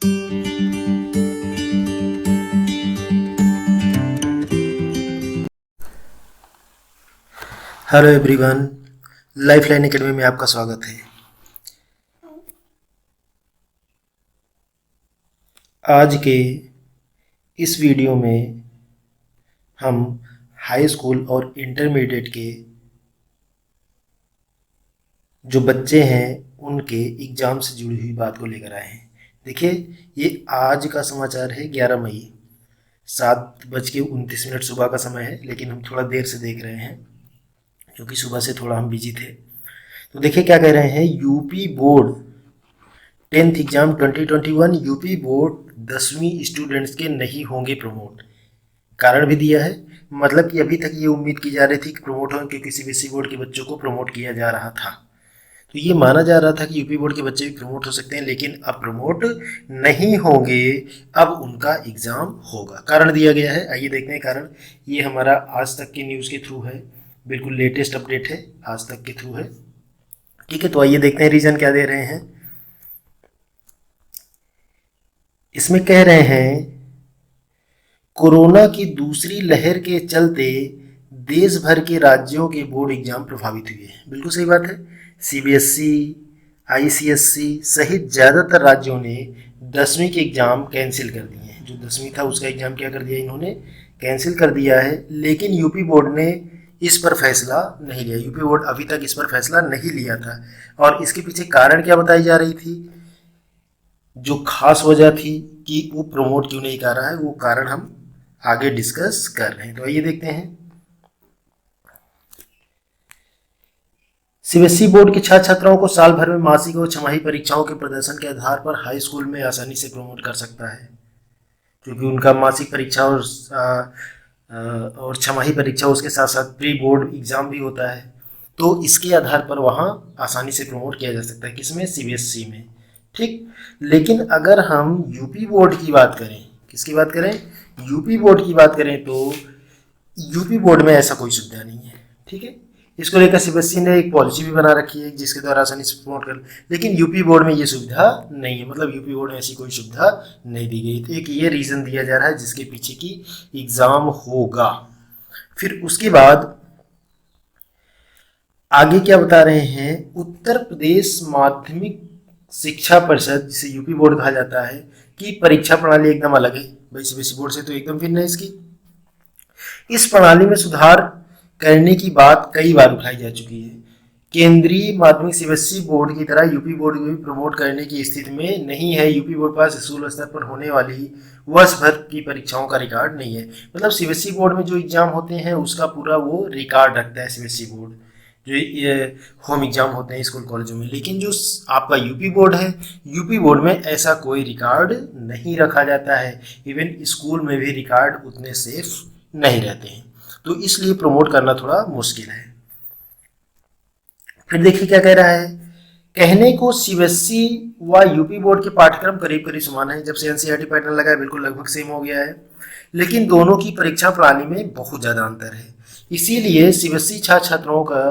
Hello everyone, lifeline academy में आपका स्वागत है। आज के इस वीडियो में हम हाई स्कूल और इंटरमीडिएट के जो बच्चे हैं उनके एग्ज़ाम से जुड़ी हुई बात को लेकर आए हैं। देखिए, ये आज का समाचार है 11 मई, 7:29 सुबह का समय है, लेकिन हम थोड़ा देर से देख रहे हैं क्योंकि सुबह से थोड़ा हम बिजी थे। तो देखिए क्या कह रहे हैं, UP board 10th exam 2021 UP board 10वीं स्टूडेंट्स के नहीं होंगे प्रमोट। कारण भी दिया है, मतलब कि अभी तक ये उम्मीद की जा रही थी कि प्रमोट होंगे क्योंकि सीबीएसई बोर्ड के बच्चों को प्रमोट किया जा रहा था। तो ये माना जा रहा था कि यूपी बोर्ड के बच्चे भी प्रमोट हो सकते हैं, लेकिन अब प्रमोट नहीं होंगे, अब उनका एग्ज़ाम होगा। कारण दिया गया है, आइए देखते हैं कारण। ये हमारा आज तक की न्यूज़ के थ्रू है, बिल्कुल लेटेस्ट अपडेट है, आज तक के थ्रू है। ठीक है, तो आइए देखते हैं रीज़न क्या दे रहे हैं। इसमें कह रहे हैं कोरोना की दूसरी लहर के चलते देश भर के राज्यों के बोर्ड एग्जाम प्रभावित हुए हैं। बिल्कुल सही बात है। सीबीएसई, आईसीएसई सहित ज़्यादातर राज्यों ने 10वीं के एग्ज़ाम कैंसिल कर दिए हैं। जो 10वीं था उसका एग्ज़ाम क्या कर दिया इन्होंने, कैंसिल कर दिया है। लेकिन यूपी बोर्ड ने इस पर फैसला नहीं लिया। यूपी बोर्ड अभी तक इस पर फैसला नहीं लिया था, और इसके पीछे कारण क्या बताई जा रही थी, जो खास वजह थी कि वो प्रमोट क्यों नहीं कर रहा है, वो कारण हम आगे डिस्कस कर रहे हैं। तो आइए देखते हैं। सीबीएसई बोर्ड के छात्र छात्राओं को साल भर में मासिक और छमाही परीक्षाओं के प्रदर्शन के आधार पर हाई स्कूल में आसानी से प्रमोट कर सकता है, क्योंकि उनका मासिक परीक्षा और छमाही परीक्षा उसके साथ साथ प्री बोर्ड एग्जाम भी होता है। तो इसके आधार पर वहाँ आसानी से प्रमोट किया जा सकता है, किसमें, सीबीएसई में। ठीक, लेकिन अगर हम यूपी बोर्ड की बात करें, किसकी बात करें, यूपी बोर्ड की बात करें, तो यूपी बोर्ड में ऐसा कोई सुविधा नहीं है। ठीक है, इसको लेकर सीबीएसई ने एक पॉलिसी भी बना रखी है जिसके द्वारा आसानी से प्रमोट कर, लेकिन यूपी बोर्ड में ये सुविधा नहीं है। मतलब यूपी बोर्ड में ऐसी कोई सुविधा नहीं दी गई। तो एक ये रीज़न दिया जा रहा है जिसके पीछे की एग्ज़ाम होगा। फिर उसके बाद आगे क्या बता रहे हैं, उत्तर प्रदेश माध्यमिक शिक्षा परिषद, जिसे यूपी बोर्ड कहा जाता है, की परीक्षा प्रणाली एकदम अलग है। भाई सीबीएसई बोर्ड से तो एकदम भिन्न है इसकी। इस प्रणाली में सुधार करने की बात कई बार उठाई जा चुकी है। केंद्रीय माध्यमिक सीबीएसई बोर्ड की तरह यूपी बोर्ड को भी प्रमोट करने की स्थिति में नहीं है। यूपी बोर्ड पास स्कूल स्तर पर होने वाली वर्ष भर की परीक्षाओं का रिकॉर्ड नहीं है। मतलब सीबीएसई बोर्ड में जो एग्जाम होते हैं उसका पूरा वो रिकॉर्ड रखता है सीबीएसई बोर्ड, जो ये होम एग्जाम होते हैं स्कूल कॉलेजों में। लेकिन जो आपका यूपी बोर्ड है, यूपी बोर्ड में ऐसा कोई रिकॉर्ड नहीं रखा जाता है। इवन स्कूल में भी रिकॉर्ड उतने सेफ नहीं रहते हैं, तो इसलिए प्रमोट करना थोड़ा मुश्किल है। फिर देखिए क्या कह रहा है, कहने को सीबीएसई व यूपी बोर्ड के पाठ्यक्रम करीब करीब समान है। जब से एनसीईआरटी पैटर्न लगा है बिल्कुल लगभग सेम हो गया है, लेकिन दोनों की परीक्षा प्रणाली में बहुत ज़्यादा अंतर है। इसीलिए सीबीएसई छात्र छात्राओं का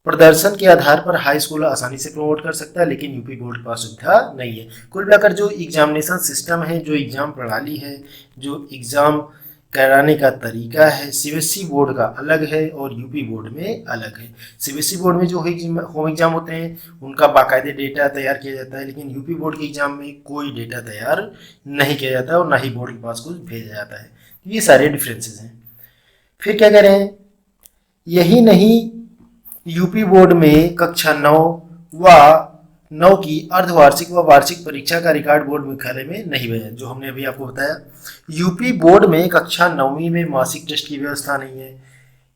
प्रदर्शन के आधार पर हाई स्कूल आसानी से प्रमोट कर सकता है, लेकिन यूपी बोर्ड के पास सुविधा नहीं है। कुल मिलाकर जो एग्जामिनेशन सिस्टम है, जो एग्जाम प्रणाली है, जो एग्जाम कराने का तरीका है, सीबीएसई बोर्ड का अलग है और यूपी बोर्ड में अलग है। सीबीएसई बोर्ड में जो होम एग्जाम होते हैं उनका बाकायदे डेटा तैयार किया जाता है, लेकिन यूपी बोर्ड के एग्जाम में कोई डेटा तैयार नहीं किया जाता है और ना ही बोर्ड के पास कुछ भेजा जाता है। ये सारे डिफरेंसेस हैं। फिर क्या कह रहे हैं, यही नहीं, यूपी बोर्ड में कक्षा 9 की अर्धवार्षिक व वार्षिक परीक्षा का रिकॉर्ड बोर्ड मुख्यालय में नहीं भेजा, जो हमने अभी आपको बताया। यूपी बोर्ड में कक्षा 9वीं में मासिक टेस्ट की व्यवस्था नहीं है।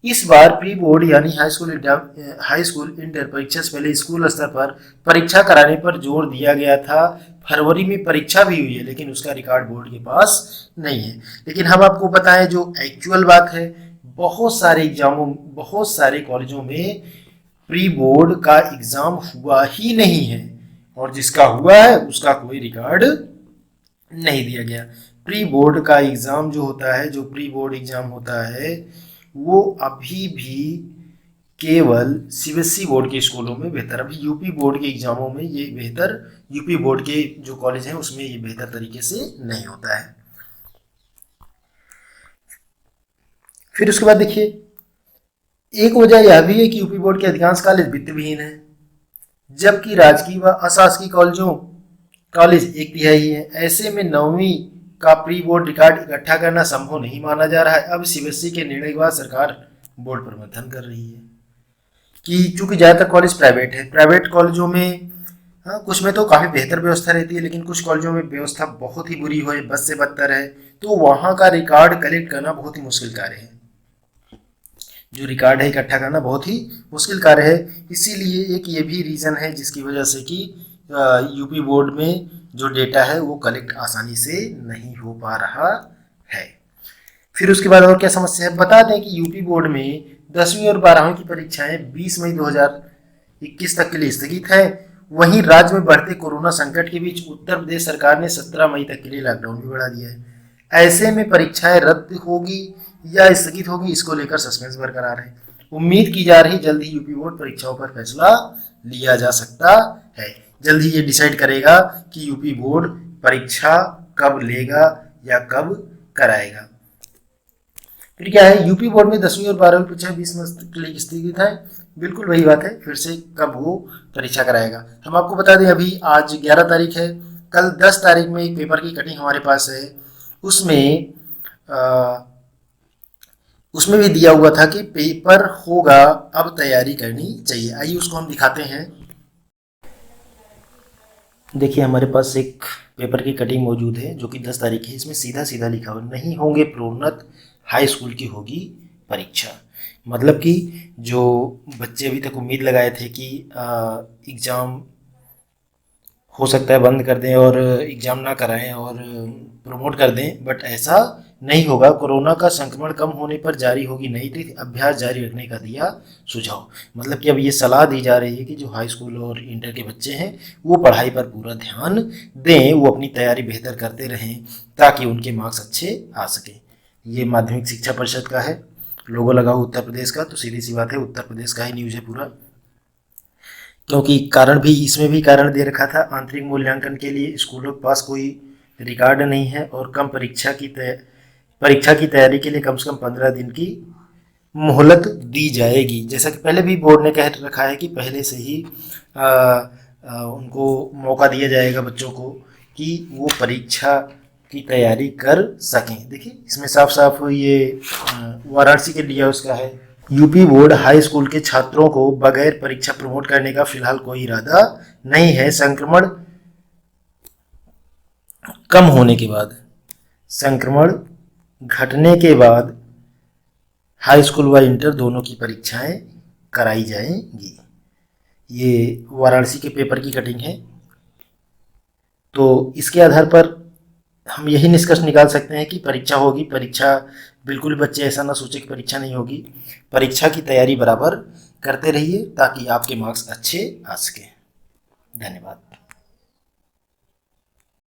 इस बार प्री बोर्ड यानी हाई स्कूल इंटर परीक्षा से पहले स्कूल स्तर पर परीक्षा कराने पर जोर दिया गया था। फरवरी में परीक्षा भी हुई है, लेकिन उसका रिकॉर्ड बोर्ड के पास नहीं है। लेकिन हम आपको बताएं जो एक्चुअल बात है, बहुत सारे एग्जामों, बहुत सारे कॉलेजों में प्री बोर्ड का एग्जाम हुआ ही नहीं है, और जिसका हुआ है उसका कोई रिकॉर्ड नहीं दिया गया। प्री बोर्ड का एग्जाम जो होता है, जो प्री बोर्ड एग्जाम होता है, वो अभी भी केवल सीबीएसई बोर्ड के स्कूलों में बेहतर। अभी यूपी बोर्ड के एग्जामों में ये बेहतर, यूपी बोर्ड के जो कॉलेज हैं उसमें ये बेहतर तरीके से नहीं होता है। फिर उसके बाद देखिए, एक वजह यह भी है कि यूपी बोर्ड के अधिकांश कॉलेज वित्त विहीन है, जबकि राजकीय व अशासकीय कॉलेज 1/3 है। ऐसे में 9वीं का प्री बोर्ड रिकॉर्ड इकट्ठा करना संभव नहीं माना जा रहा है। अब सीबीएसई के निर्णय के बाद सरकार बोर्ड पर मंथन कर रही है कि चूंकि ज़्यादातर कॉलेज प्राइवेट है, प्राइवेट कॉलेजों में हाँ कुछ में तो काफ़ी बेहतर व्यवस्था रहती है, लेकिन कुछ कॉलेजों में व्यवस्था बहुत ही बुरी हो, बद से बदतर है, तो वहाँ का रिकॉर्ड कलेक्ट करना बहुत ही मुश्किल कार्य है। जो रिकॉर्ड है इकट्ठा करना बहुत ही मुश्किल कार्य है। इसीलिए एक ये भी रीज़न है जिसकी वजह से कि यूपी बोर्ड में जो डेटा है वो कलेक्ट आसानी से नहीं हो पा रहा है। फिर उसके बाद और क्या समस्या है, बता दें कि यूपी बोर्ड में 10वीं और 12वीं की परीक्षाएं 20 मई 2021 तक के लिए स्थगित है। वहीं राज्य में बढ़ते कोरोना संकट के बीच उत्तर प्रदेश सरकार ने 17 मई तक के लिए लॉकडाउन भी बढ़ा दिया है। ऐसे में परीक्षाएं रद्द होगी या स्थगित होगी, इसको लेकर सस्पेंस बरकरार है। उम्मीद की जा रही जल्द ही यूपी बोर्ड परीक्षाओं पर फैसला लिया जा सकता है। जल्द ही ये डिसाइड करेगा कि यूपी बोर्ड परीक्षा कब लेगा या कब कराएगा। फिर क्या है, यूपी बोर्ड में 10वीं और 12वीं परीक्षा 20 मई के लिए स्थगित है। बिल्कुल वही बात है, फिर से कब वो परीक्षा कराएगा। हम आपको बता दें अभी आज 11 तारीख है, कल 10 तारीख में एक पेपर की कटिंग हमारे पास है, उसमें भी दिया हुआ था कि पेपर होगा, अब तैयारी करनी चाहिए। आइए उसको हम दिखाते हैं। देखिए हमारे पास एक पेपर की कटिंग मौजूद है जो कि 10 तारीख है। इसमें सीधा सीधा लिखा हुआ, नहीं होंगे प्रोन्नत, हाई स्कूल की होगी परीक्षा। मतलब कि जो बच्चे अभी तक उम्मीद लगाए थे कि एग्ज़ाम हो सकता है बंद कर दें और एग्ज़ाम ना कराएं और प्रमोट कर दें, बट ऐसा नहीं होगा। कोरोना का संक्रमण कम होने पर जारी होगी नई तिथि, अभ्यास जारी रखने का दिया सुझाव। मतलब कि अब ये सलाह दी जा रही है कि जो हाई स्कूल और इंटर के बच्चे हैं वो पढ़ाई पर पूरा ध्यान दें, वो अपनी तैयारी बेहतर करते रहें ताकि उनके मार्क्स अच्छे आ सकें। ये माध्यमिक शिक्षा परिषद का है, लोगो लगा हुआ उत्तर प्रदेश का, तो सीधी सी बात है उत्तर प्रदेश का ही न्यूज़ है पूरा। क्योंकि कारण भी इसमें भी कारण दे रखा था, आंतरिक मूल्यांकन के लिए स्कूलों के पास कोई रिकॉर्ड नहीं है और कम परीक्षा की तैयारी के लिए कम से कम 15 दिन की मोहलत दी जाएगी। जैसा कि पहले भी बोर्ड ने कह रखा है कि पहले से ही उनको मौका दिया जाएगा बच्चों को कि वो परीक्षा की तैयारी कर सकें। देखिए इसमें साफ साफ ये वाराणसी के लिया उसका है, यूपी बोर्ड हाई स्कूल के छात्रों को बगैर परीक्षा प्रमोट करने का फिलहाल कोई इरादा नहीं है। संक्रमण कम होने के बाद, संक्रमण घटने के बाद हाई स्कूल व इंटर दोनों की परीक्षाएं कराई जाएंगी। ये वाराणसी के पेपर की कटिंग है। तो इसके आधार पर हम यही निष्कर्ष निकाल सकते हैं कि परीक्षा होगी। परीक्षा बिल्कुल बच्चे ऐसा ना सोचे कि परीक्षा नहीं होगी, परीक्षा की तैयारी बराबर करते रहिए ताकि आपके मार्क्स अच्छे आ सके। धन्यवाद।